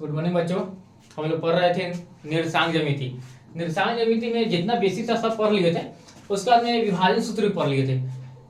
Good morning बच्चों। हम लोग पढ़ रहे थे निर्देशांक ज्यामिति। निर्देशांक ज्यामिति में जितना बेसिक था सब पढ़ लिए थे। उसके बाद में विभाजन सूत्र भी पढ़ लिए थे।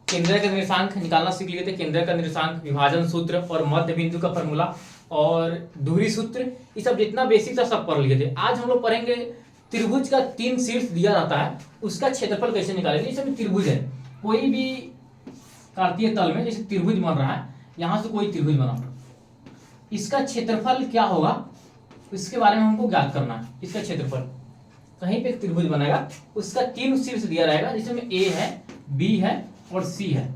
केंद्र का निर्देशांक निकालना सीख लिए थे, केंद्र का निर्देशांक, विभाजन सूत्र और मध्य बिंदु का फॉर्मूला और दूरी सूत्र, ये सब जितना बेसिक था सब पढ़ लिए थे। आज हम लोग पढ़ेंगे त्रिभुज का 3 शीर्ष दिया जाता है, उसका क्षेत्रफल कैसे निकालेंगे। जैसे त्रिभुज है, कोई भी कार्तीय तल में जैसे त्रिभुज बन रहा है, यहां से कोई त्रिभुज बना, इसका क्षेत्रफल क्या होगा इसके बारे में हमको ज्ञात करना है। इसका क्षेत्रफल कहीं पे एक त्रिभुज बनेगा, उसका 3 शीर्ष दिया रहेगा, जिसमें ए है, बी है और सी है।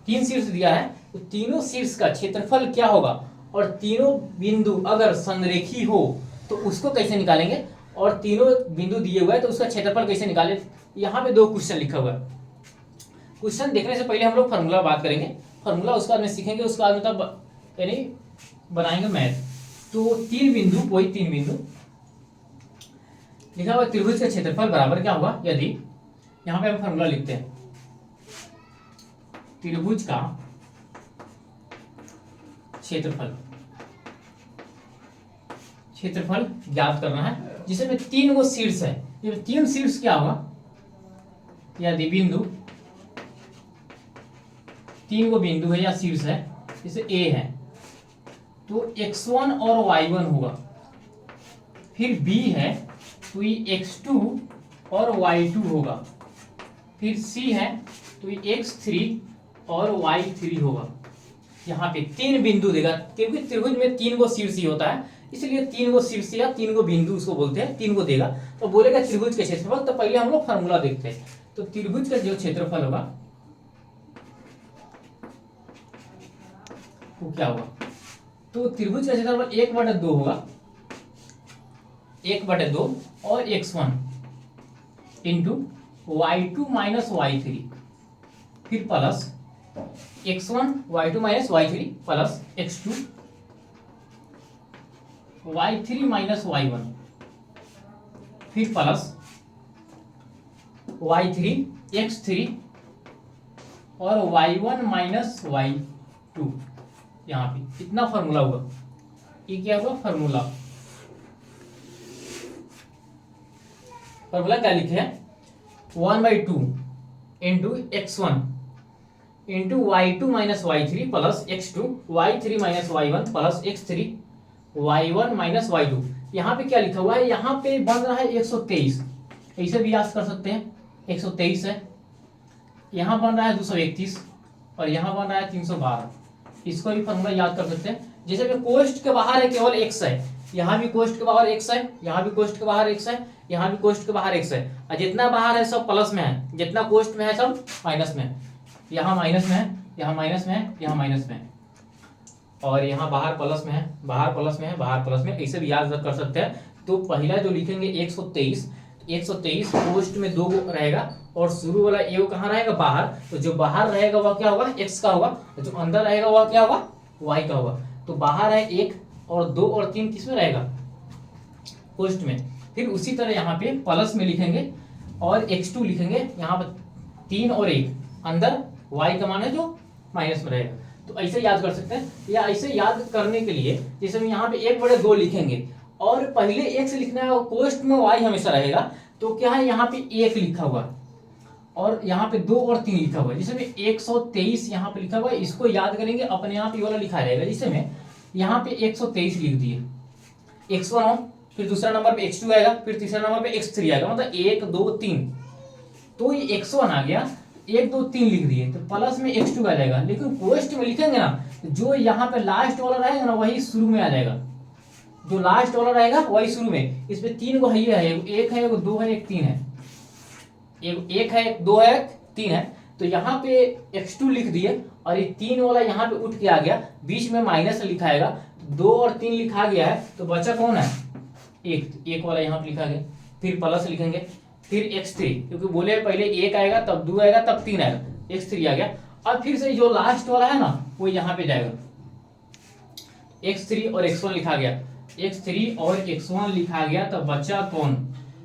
3 शीर्ष दिया है, तो तीनों शीर्ष का क्षेत्रफल क्या होगा और तीनों बिंदु अगर संरेखी हो तो उसको कैसे निकालेंगे, और तीनों बिंदु दिए हुए हैं तो उसका क्षेत्रफल कैसे निकाले। यहाँ पे 2 क्वेश्चन लिखा हुआ है। क्वेश्चन देखने से पहले हम लोग फॉर्मूला बात करेंगे, फॉर्मूला उसके बाद में सीखेंगे, उसके बाद मतलब यानी बनाएंगे मैथ। तो 3 बिंदु, कोई 3 बिंदु लिखा हुआ, त्रिभुज का क्षेत्रफल बराबर क्या होगा, यदि यहां पे हम फॉर्मूला लिखते हैं, त्रिभुज का क्षेत्रफल ज्ञात करना है, जिसमें 3 गो शीर्ष है। ये 3 शीर्ष क्या होगा, यदि बिंदु 3 गो बिंदु है या शीर्ष है, जैसे ए है तो x1 और y1 होगा, फिर b है तो ये x2 और y2 होगा, फिर c है तो ये x3 और y3 होगा। यहाँ पे 3 बिंदु देगा, क्योंकि त्रिभुज में 3 गो शीर्ष ही होता है, इसलिए 3 गो शीर्ष या 3 गो बिंदु उसको बोलते हैं, 3 गो देगा तो बोलेगा त्रिभुज का क्षेत्रफल। तो पहले हम लोग फॉर्मूला देखते हैं। तो त्रिभुज का जो क्षेत्रफल होगा वो क्या होगा, तो त्रिभुज का क्षेत्रफल 1/2 होगा, 1/2 और x1 into y2 minus y3, फिर plus x1 y2 minus y3 plus x2 y3 minus y1, फिर प्लस y3 x3 और y1 माइनस y2। यहाँ पे इतना फॉर्मूला होगा। ये क्या होगा, फॉर्मूला क्या लिखे हैं, 1/2 into x1 into y2 minus y3 plus x2 y3 minus y1 plus x3 y1 minus y2। यहाँ पे क्या लिखा हुआ है, यहाँ पे बन रहा है 123, ऐसे भी याद कर सकते हैं, 123 है, यहाँ बन रहा है 231 और यहाँ बन रहा है 312। इसको भी फॉर्मूला याद कर सकते हैं। जैसे कि कोष्ठ के बाहर है केवल x है, यहाँ भी कोष्ठ के बाहर x है, यहाँ भी कोष्ठ के बाहर x है, यहाँ भी कोष्ठ के बाहर x है, और जितना बाहर है सब प्लस में है, जितना कोष्ठ में है सब माइनस में है। यहाँ माइनस में है, यहाँ माइनस में है, यहाँ माइनस में है, और यहाँ बाहर प्लस में है, बाहर प्लस में है, बाहर प्लस में, ऐसे भी याद कर सकते हैं। तो पहला जो लिखेंगे 123, 123 कोष्ठ में 2 रहेगा और शुरू वाला ए कहाँ रहेगा, बाहर। तो जो बाहर रहेगा वह क्या होगा, x का होगा, जो अंदर रहेगा वह क्या होगा, y का होगा। तो बाहर है 1 और 2 और 3 किसमें रहेगा, कोष्ठ में। फिर उसी तरह यहाँ पे प्लस में लिखेंगे और x2 लिखेंगे, यहाँ पर 3 और 1, अंदर y का मान है जो माइनस में रहेगा। तो ऐसे याद कर सकते हैं, या ऐसे याद करने के लिए जैसे हम यहाँ पे 1/2 लिखेंगे और पहले x लिखना है और कोष्ठ में y हमेशा रहेगा, तो क्या है, यहाँ पे 1 लिखा हुआ और यहाँ पे 2 और 3 लिखा हुआ है, जिसमें 123 यहाँ पे लिखा हुआ है। इसको याद करेंगे, अपने आप ये वाला लिखा रहेगा, जिसमें यहाँ पे 123 लिख दिए, x1 हो, फिर दूसरा नंबर पे x2 आएगा, फिर तीसरा नंबर पे x3 आएगा, मतलब 1 2 3। तो ये x1 आ गया, 1 2 3 लिख दिए, तो प्लस में x2 आ जाएगा। लेकिन कोष्ठ में लिखेंगे ना, जो यहाँ पे लास्ट वाला रहेगा ना वही शुरू में आ जाएगा, जो लास्ट वाला रहेगा वही शुरू में। इसमें 3 गो है, एक है, एक 2 है, एक 3 है, एक है, 2 है, 3 है। तो यहाँ पे x2 लिख दिए और ये 3 वाला यहाँ पे उठ के आ गया, बीच में माइनस लिखा आएगा, 2 और 3 लिखा गया है, तो बचा कौन है, एक वाला यहाँ पे लिखा गया। फिर प्लस लिखेंगे, फिर x3, क्योंकि बोले पहले 1 आएगा तब 2 आएगा तब 3 आएगा, x3 आ गया। अब फिर से जो लास्ट वाला है ना वो यहाँ पे जाएगा, x3 और x1 लिखा गया, x3 और x1 लिखा गया, तब बचा कौन,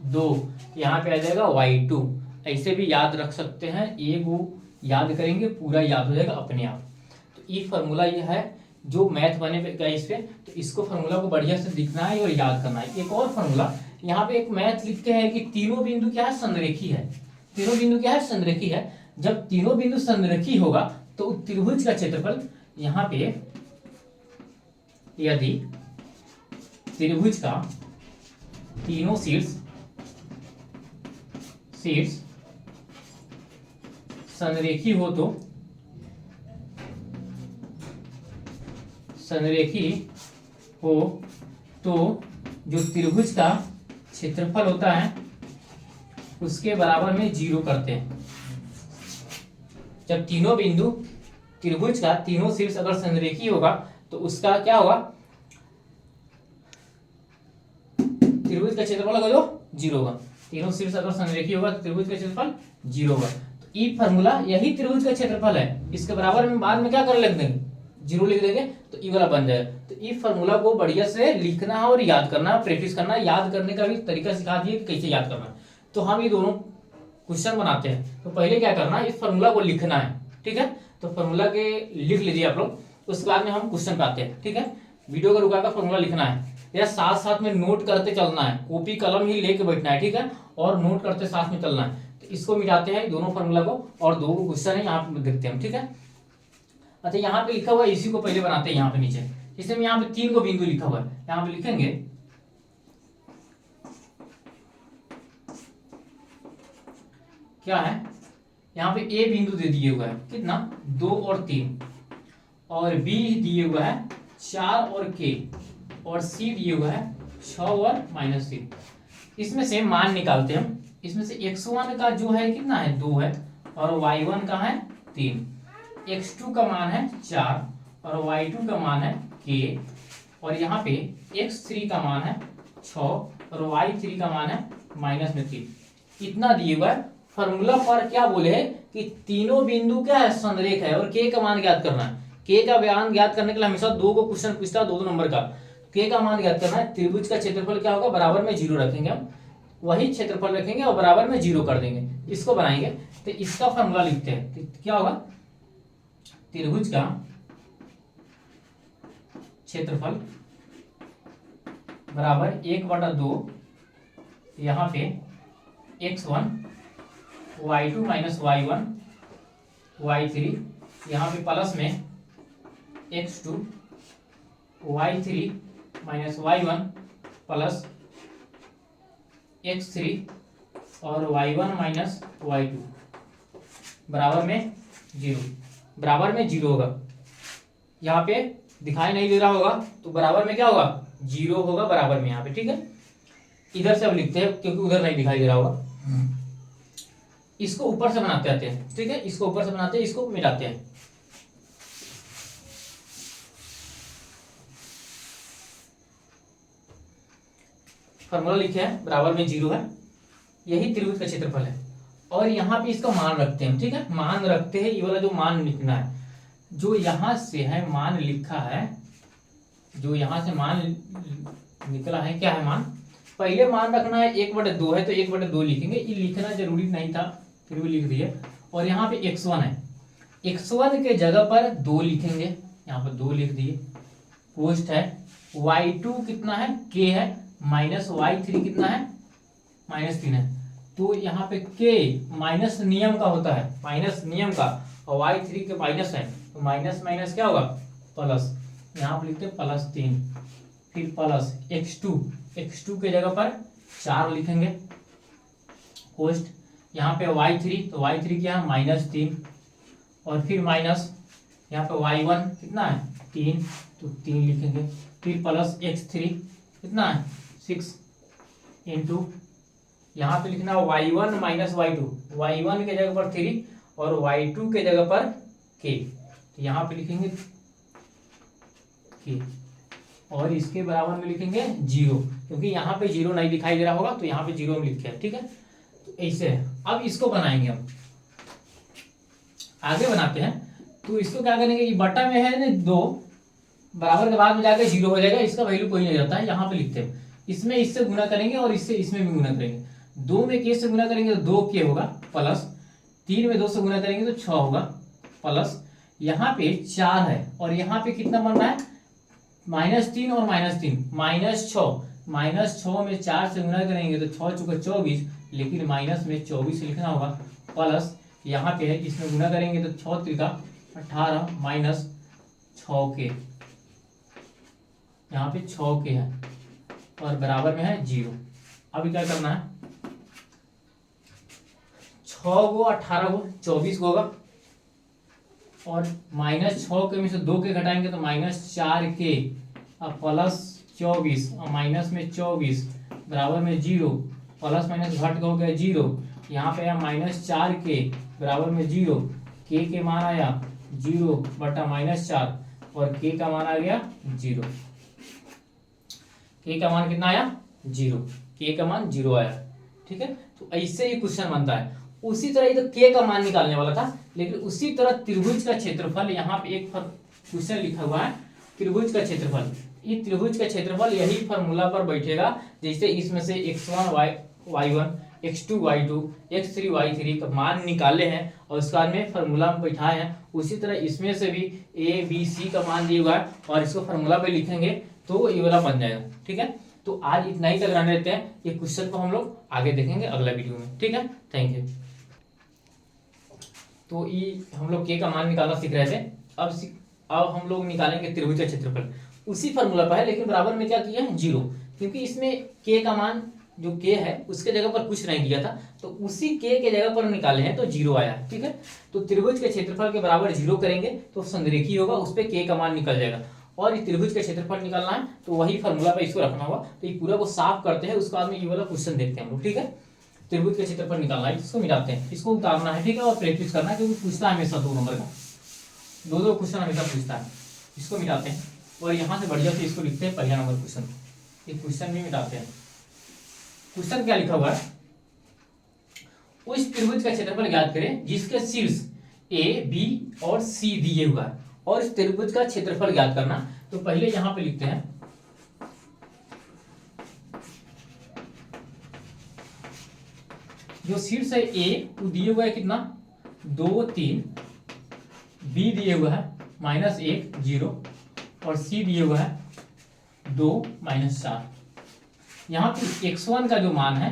2, यहाँ पे आ जाएगा y2। ऐसे भी याद रख सकते हैं, एक वो याद करेंगे पूरा याद हो जाएगा अपने आप। तो ये फॉर्मूला ये है जो मैथ बनेगा इस पे, तो इसको फार्मूला को बढ़िया से लिखना है और याद करना है। एक और फार्मूला यहाँ पे एक मैथ लिखते हैं कि तीनों बिंदु क्या है, संरेखी है। तीनों बिंदु क्या है, संरेखी है। जब तीनों बिंदु संरेखी होगा तो त्रिभुज का क्षेत्रफल, यहाँ पे यदि त्रिभुज का तीनों शीर्ष संरेखी हो तो जो त्रिभुज का क्षेत्रफल होता है उसके बराबर में 0 करते हैं। जब तीनों बिंदु त्रिभुज का तीनों शीर्ष अगर संरेखी होगा तो उसका क्या होगा, त्रिभुज का क्षेत्रफल होगा जो 0 होगा। तीनों शीर्ष अगर संरेखी होगा तो त्रिभुज का क्षेत्रफल 0 होगा। तो ई फार्मूला यही त्रिभुज का क्षेत्रफल है, इसके बराबर में बाद में क्या कर लिख देंगे, 0 लिख देंगे, तो ई वाला बन जाएगा। तो ई फार्मूला को बढ़िया से लिखना है और याद करना है, प्रैक्टिस करना है। याद करने का भी तरीका सिखा दिए कैसे याद करना है। तो हम ये दोनों क्वेश्चन बनाते हैं। तो पहले क्या करना है, इस फार्मूला को लिखना है, ठीक है। तो फार्मूला के लिख लीजिए आप लोग, उसके बाद में हम क्वेश्चन पे आते हैं, ठीक है। वीडियो का रुका कर फार्मूला लिखना है, या साथ साथ में नोट करते चलना है, कॉपी कलम ही लेके बैठना है, ठीक है, और नोट करते साथ में चलना है। तो इसको मिटाते हैं दोनों फार्मूला को, और 2 क्वेश्चन है यहाँ पे देखते हैं, ठीक है। अच्छा, यहाँ पे लिखा हुआ है, इसी को पहले बनाते हैं यहाँ पे नीचे। इसमें यहाँ पे 3 को बिंदु लिखा हुआ है, यहाँ पे लिखेंगे क्या है, यहाँ पे ए बिंदु दे दिए हुआ है कितना, 2 और 3, और बी दिए हुआ है 4 और के, और सी दिए हुआ है 6 और -3। इसमें से मान निकालते हैं हम। इसमें से x1 का जो है कितना है, 2 है, और y1 का है 3, x2 का मान है 4, और y2 का मान है k, और यहाँ पे x3 का मान है 6, और y3 का मान है -3। इतना दिए हुआ है। फॉर्मूला पर क्या बोले है कि तीनों बिंदु क्या है, संरेख है, और k का मान ज्ञात करना है। k का मान ज्ञात करने के लिए हमेशा 2 को क्वेश्चन पूछता है, 2 नंबर का। k का मान ज्ञात करना है। त्रिभुज का क्षेत्रफल क्या होगा, बराबर में 0 रखेंगे हम, वही क्षेत्रफल रखेंगे और बराबर में 0 कर देंगे, इसको बनाएंगे। तो इसका फॉर्मूला लिखते हैं, तो क्या होगा, त्रिभुज का क्षेत्रफल बराबर 1/2, यहाँ पे x1 y2 - y1 y3, यहाँ पे प्लस में x2 y3 - y1 plus x3 और y1 - y2 बराबर में 0, बराबर में 0 होगा। यहाँ पे दिखाई नहीं दे रहा होगा तो बराबर में क्या होगा, 0 होगा बराबर में यहाँ पे, ठीक है। इधर से अब लिखते हैं क्योंकि उधर नहीं दिखाई दे रहा होगा। इसको ऊपर से बनाते आते हैं, ठीक है, इसको ऊपर से बनाते हैं, इसको मिटाते हैं। फॉर्मूला लिखे हैं, बराबर में 0 है, यही त्रिभुज का क्षेत्रफल है। और यहाँ पे इसका मान रखते हैं, ठीक है, मान रखते हैं। ये वाला जो मान लिखना है, जो यहाँ से है मान लिखा है, जो यहाँ से मान निकला है, क्या है मान, पहले मान रखना है 1/2 है तो 1/2 लिखेंगे। ये लिखना जरूरी नहीं था, फिर भी लिख दिए। और यहाँ पे x1 है, x1 के जगह पर 2 लिखेंगे, यहाँ पर 2 लिख दिए। पोस्ट है y2 कितना है, k है, माइनस y3 कितना है, -3 है। तो यहाँ पे k माइनस नियम का होता है, माइनस नियम का, और y3 के माइनस है, तो माइनस माइनस क्या होगा, प्लस। यहाँ पे लिखते हैं +3, फिर प्लस x2 के जगह पर 4 लिखेंगे। पोस्ट यहाँ पे y3, तो y3 क्या है, -3, और फिर माइनस यहाँ पे y1 कितना है, 3, तो 3 लिखेंगे। फिर प्लस x3 कितना है, 6, इंटू यहाँ पे लिखना y1 - y2, y1 के जगह पर 3 और y2 के जगह पर k, तो यहाँ पे लिखेंगे k, और इसके बराबर में लिखेंगे 0, क्योंकि यहाँ पे 0 नहीं दिखाई दे रहा होगा तो यहाँ पे 0 में लिखे है, ठीक है। तो ऐसे है। अब इसको बनाएंगे हम, आगे बनाते हैं। तो इसको क्या करेंगे, ये बटा में है ना 2, बराबर के बाद में जाकर 0 हो जाएगा, इसका वैल्यू कोई नहीं रहता है। यहाँ पे लिखते हैं, इसमें इससे गुना करेंगे और इससे इसमें भी गुना करेंगे। 2 में k से गुना करेंगे तो 2k होगा, प्लस 3 में 2 से गुना करेंगे तो 6 होगा, प्लस यहाँ पे 4 है और यहाँ पे कितना बन रहा है, -3 और -3, -6, -6 में 4 से गुना करेंगे तो 6 चुका 24, लेकिन माइनस में 24 लिखना होगा, प्लस यहाँ पे है इसमें गुना करेंगे तो 6 त्रिका 18 माइनस 6 यहाँ पे 6 है और बराबर में है 0। अभी क्या करना है, 6 को 18 को 24 होगा और -6 में से 2 के घटाएंगे तो -4 अब प्लस 24 और माइनस में 24 बराबर में 0, प्लस माइनस घट हो गया 0, यहाँ पे आया -4 बराबर में 0, के मान आया 0 बटा -4 और के का मान आ गया 0। के का मान कितना आया 0, के का मान 0 आया। ठीक है, तो ऐसे ही क्वेश्चन बनता है। उसी तरह ये तो के का मान निकालने वाला था, लेकिन उसी तरह त्रिभुज का क्षेत्रफल, यहाँ पे एक क्वेश्चन लिखा हुआ है त्रिभुज का क्षेत्रफल। ये त्रिभुज का क्षेत्रफल यही फॉर्मूला पर बैठेगा, जैसे इसमें से x1 y1, x2 y2, x3 y3 का मान निकाले हैं और उसके बाद में फॉर्मूला में बैठाए हैं, उसी तरह इसमें से भी a b c का मान दिया हुआ है और इसको फॉर्मूला पे लिखेंगे तो ये वाला बन जाएगा। ठीक है, तो आज इतना ही तक रहने देते हैं, ये क्वेश्चन को हम लोग आगे देखेंगे अगला वीडियो में। ठीक है, थैंक यू। तो ये हम लोग के का मान निकालना सीख रहे थे, अब हम लोग निकालेंगे त्रिभुज का क्षेत्रफल। उसी फॉर्मूला पर है, लेकिन बराबर में क्या किया है 0, क्योंकि इसमें के का मान जो के है उसके जगह पर कुछ नहीं दिया था, तो उसी के जगह पर निकाले हैं तो 0 आया। ठीक है, तो त्रिभुज के क्षेत्रफल के बराबर 0 करेंगे तो संरेखी होगा, उस पर के का मान निकल जाएगा। और ये त्रिभुज का क्षेत्रफल निकालना है तो वही फॉर्मूला पर इसको रखना होगा। तो ये पूरा को साफ करते हैं, उसके बाद में ये वाला क्वेश्चन देखते हैं हम लोग। ठीक है, त्रिभुज के क्षेत्रफल निकालना है, इसको मिटाते हैं, इसको उतारना है। ठीक है, और प्रैक्टिस करना है, क्योंकि पूछता है हमेशा 2 नंबर का, 2 क्वेश्चन हमेशा पूछता है। इसको मिटाते हैं और यहाँ से बढ़िया से इसको लिखते हैं पहला नंबर क्वेश्चन। ये क्वेश्चन भी मिटाते हैं। क्वेश्चन क्या लिखा हुआ है, उस त्रिभुज का क्षेत्रफल ज्ञात करें जिसके शीर्ष ए बी और सी दिए हुआ है, और इस त्रिभुज का क्षेत्रफल ज्ञात करना। तो पहले यहां पे लिखते हैं जो शीर्ष है ए वो दिए हुआ है कितना 2 3, बी दिए हुआ है -1 0 और सी दिए हुआ है 2 -4। यहाँ पे x1 का जो मान है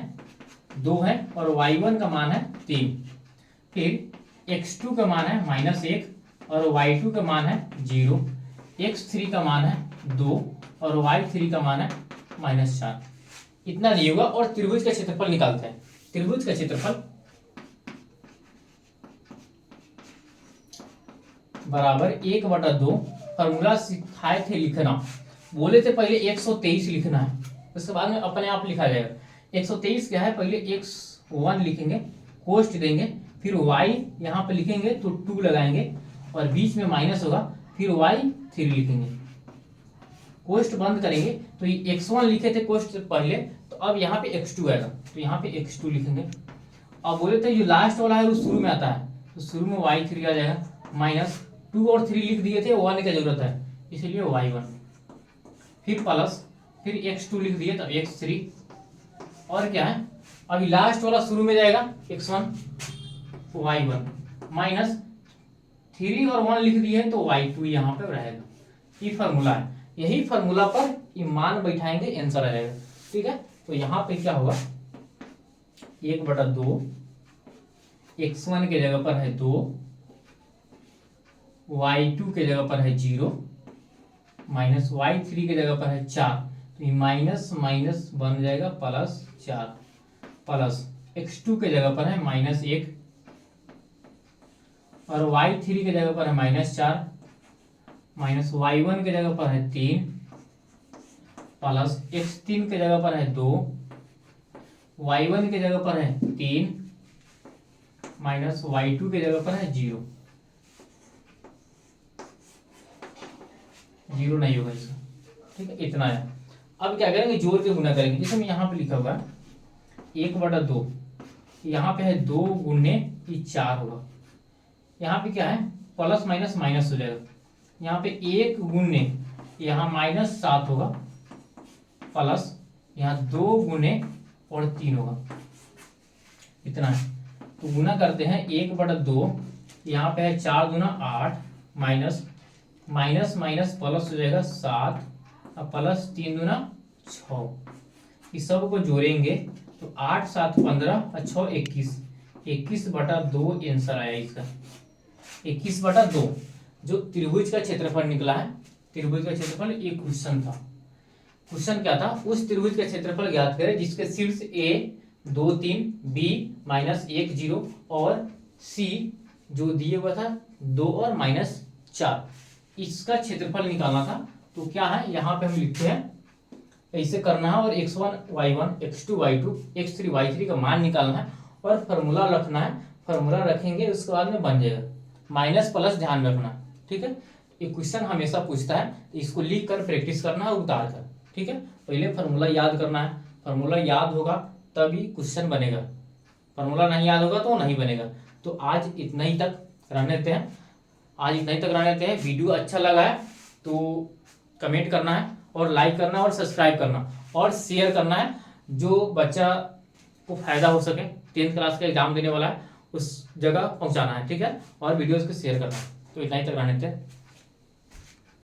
2 है और y1 का मान है 3, फिर x2 का मान है -1 और y2 का मान है 0, x3 का मान है 2 और y3 का मान है -4। इतना दिए हुआ और त्रिभुज का क्षेत्रफल निकालते हैं। त्रिभुज का क्षेत्रफल बराबर 1/2, फॉर्मूला सिखाए थे लिखना, बोले थे पहले 123 लिखना है, उसके बाद में अपने आप लिखा जाएगा। 123 क्या है, पहले x1 लिखेंगे, कोष्ट देंगे, फिर y यहाँ पे लिखेंगे तो 2 लगाएंगे और बीच में माइनस होगा, फिर y3 लिखेंगे, कोष्ट बंद करेंगे। तो ये x1 लिखे थे कोष्ट से पहले, तो अब यहाँ पे x2 आएगा, तो यहाँ पे x2 लिखेंगे। अब बोले थे जो लास्ट वाला है वो शुरू में आता है, तो शुरू में y3 आ जाएगा, -2 और 3 लिख दिए थे, 1 की जरूरत है इसलिए y1, फिर प्लस, फिर x2 लिख दिए तब x3, और क्या है अभी लास्ट वाला शुरू में जाएगा x1 y1, -3 और 1 लिख दिए तो y2 यहाँ पे रहेगा। ये फार्मूला है, यही फार्मूला पर ये मान बैठाएंगे, आंसर आ जाएगा। ठीक है, तो यहाँ पे क्या होगा 1/2, x1 के जगह पर है 2, y2 के जगह पर है 0, -y3 के जगह पर है 4, तो ये माइनस माइनस बन जाएगा +4, प्लस x2 के जगह पर है -1 और y3 के जगह पर है -4, -y1 के जगह पर है 3, प्लस x3 के जगह पर है 2, y1 के जगह पर है 3, -y2 के जगह पर है 0 नहीं होगा इसका। ठीक है, इतना है। अब क्या करेंगे, जोड़ के गुना करेंगे, जैसे मैं यहाँ पे लिखा हुआ है 1/2, यहाँ पे है 2 गुने 4 होगा, यहाँ पे क्या है प्लस माइनस माइनस हो जाएगा, यहाँ पे 1 गुने यहाँ -7 होगा, प्लस यहाँ 2 गुने और 3 होगा, इतना है। तो गुना करते हैं 1/2, यहाँ पे है 4 दूना 8, माइनस माइनस माइनस प्लस हो जाएगा 7 और प्लस 3 दूना 6। इस सब को जोड़ेंगे तो 8 7 15 और 6 21, 21/2 आंसर आया इसका, 21/2। जो त्रिभुज का क्षेत्रफल निकला है, त्रिभुज का क्षेत्रफल एक क्वेश्चन था। क्वेश्चन क्या था, उस त्रिभुज का क्षेत्रफल ज्ञात करें जिसके शीर्ष ए 2 3, बी -1 0 और सी जो दिए हुआ था 2 और -4, इसका क्षेत्रफल निकालना था। तो क्या है, यहाँ पे हम लिखते हैं ऐसे करना है और x1 y1 x2 y2 x3 y3 का मान निकालना है और फॉर्मूला रखना है। फॉर्मूला रखेंगे उसके बाद में बन जाएगा, माइनस प्लस ध्यान रखना, ठीक है। ये क्वेश्चन हमेशा पूछता है, तो इसको लिख कर प्रैक्टिस करना है, उतार कर, ठीक है। पहले फॉर्मूला याद करना है, फॉर्मूला याद होगा तभी क्वेश्चन बनेगा, फॉर्मूला नहीं याद होगा तो नहीं बनेगा। तो आज इतना ही तक रहने देते हैं, आज इतना ही तक रहने देते हैं। वीडियो अच्छा लगा है तो कमेंट करना है और लाइक करना और सब्सक्राइब करना और शेयर करना है, जो बच्चा को फायदा हो सके, 10th क्लास का एग्जाम देने वाला है उस जगह पहुंचाना है, ठीक है। और वीडियोस को शेयर करना है। तो इतना ही तक रहने देते हैं।